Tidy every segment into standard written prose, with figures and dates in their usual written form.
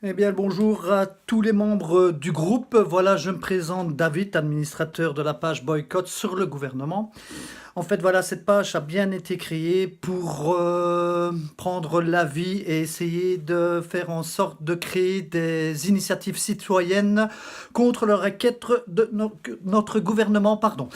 Eh bien, bonjour à tous les membres du groupe. Voilà, je me présente David, administrateur de la page Boycott sur le gouvernement. En fait, voilà, cette page a bien été créée pour prendre l'avis et essayer de faire en sorte de créer des initiatives citoyennes contre le racket de notre gouvernement, pardon.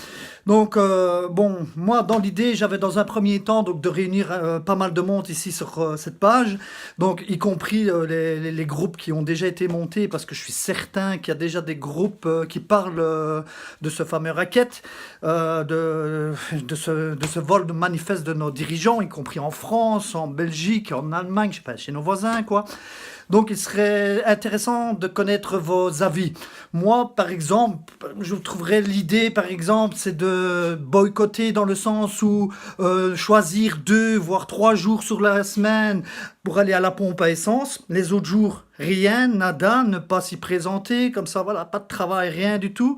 Donc, bon, moi, dans l'idée, j'avais dans un premier temps donc, de réunir pas mal de monde ici sur cette page, donc y compris les groupes qui ont déjà été montés, parce que je suis certain qu'il y a déjà des groupes qui parlent de ce fameux racket, de ce vol de manifeste de nos dirigeants, y compris en France, en Belgique, en Allemagne, je sais pas, chez nos voisins, quoi. Donc, il serait intéressant de connaître vos avis. Moi, par exemple, je trouverais l'idée, par exemple, c'est de boycotter dans le sens où choisir 2 voire 3 jours sur la semaine pour aller à la pompe à essence. Les autres jours, rien, nada, ne pas s'y présenter, comme ça, voilà, pas de travail, rien du tout.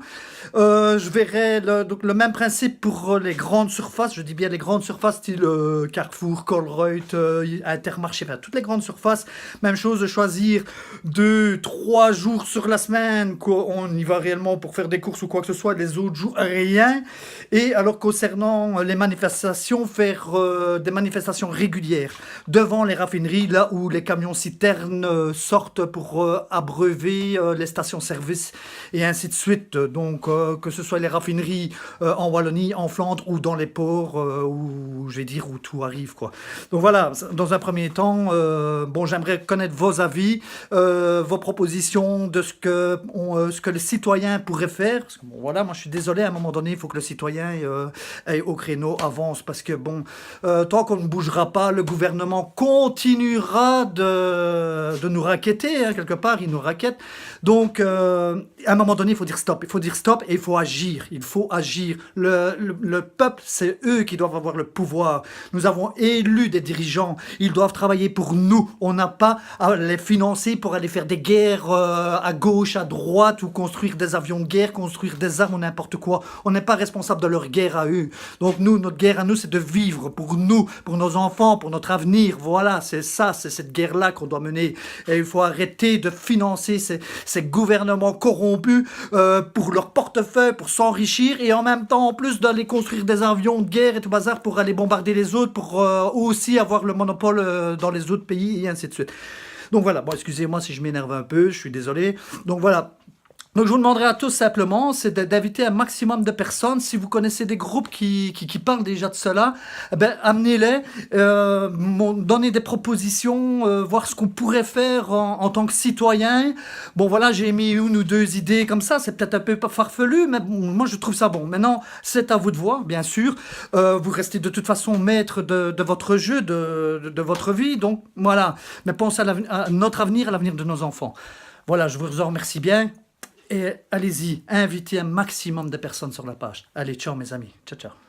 Je verrais donc le même principe pour les grandes surfaces. Je dis bien les grandes surfaces, style Carrefour, Colruyt, Intermarché, enfin toutes les grandes surfaces. Même chose de choisir 2, 3 jours sur la semaine, quoi, on y va réellement pour faire des courses ou quoi que ce soit. Les autres jours, rien. Et alors concernant les manifestations, faire des manifestations régulières devant les raffineries, là où les camions citernes sortent pour abreuver les stations-service et ainsi de suite. Donc, que ce soit les raffineries en Wallonie, en Flandre ou dans les ports, où, je vais dire, où tout arrive, quoi. Donc voilà, dans un premier temps, bon, j'aimerais connaître vos avis, vos propositions de ce que le citoyen pourrait faire. Parce que, bon, voilà, moi je suis désolé, à un moment donné, il faut que le citoyen aille au créneau, avance, parce que bon, tant qu'on ne bougera pas, le gouvernement continuera de nous raqueter, hein, quelque part, il nous raquette. Donc, à un moment donné, il faut dire stop. Il faut dire stop et il faut agir. Il faut agir. Le peuple, c'est eux qui doivent avoir le pouvoir. Nous avons élu des dirigeants. Ils doivent travailler pour nous. On n'a pas à les financer pour aller faire des guerres à gauche, à droite, ou construire des avions de guerre, construire des armes ou n'importe quoi. On n'est pas responsable de leur guerre à eux. Donc nous, notre guerre à nous, c'est de vivre pour nous, pour nos enfants, pour notre avenir. Voilà, c'est ça, c'est cette guerre-là qu'on doit mener. Et il faut arrêter de financer ces gouvernements corrompus pour leur portefeuille, pour s'enrichir, et en même temps, en plus d'aller construire des avions de guerre et tout bazar pour aller bombarder les autres, pour aussi avoir le monopole dans les autres pays, et ainsi de suite. Donc voilà, bon, excusez-moi si je m'énerve un peu, je suis désolé. Donc voilà. Donc je vous demanderai à tous simplement, c'est d'inviter un maximum de personnes. Si vous connaissez des groupes qui parlent déjà de cela, eh ben, amenez-les, donnez des propositions, voir ce qu'on pourrait faire en tant que citoyen. Bon voilà, j'ai mis une ou deux idées comme ça, c'est peut-être un peu farfelu, mais bon, moi je trouve ça bon. Maintenant, c'est à vous de voir, bien sûr. Vous restez de toute façon maître de votre jeu, de votre vie, donc voilà. Mais pensez à notre avenir, à l'avenir de nos enfants. Voilà, je vous en remercie bien. Et allez-y, invitez un maximum de personnes sur la page. Allez, ciao mes amis. Ciao, ciao.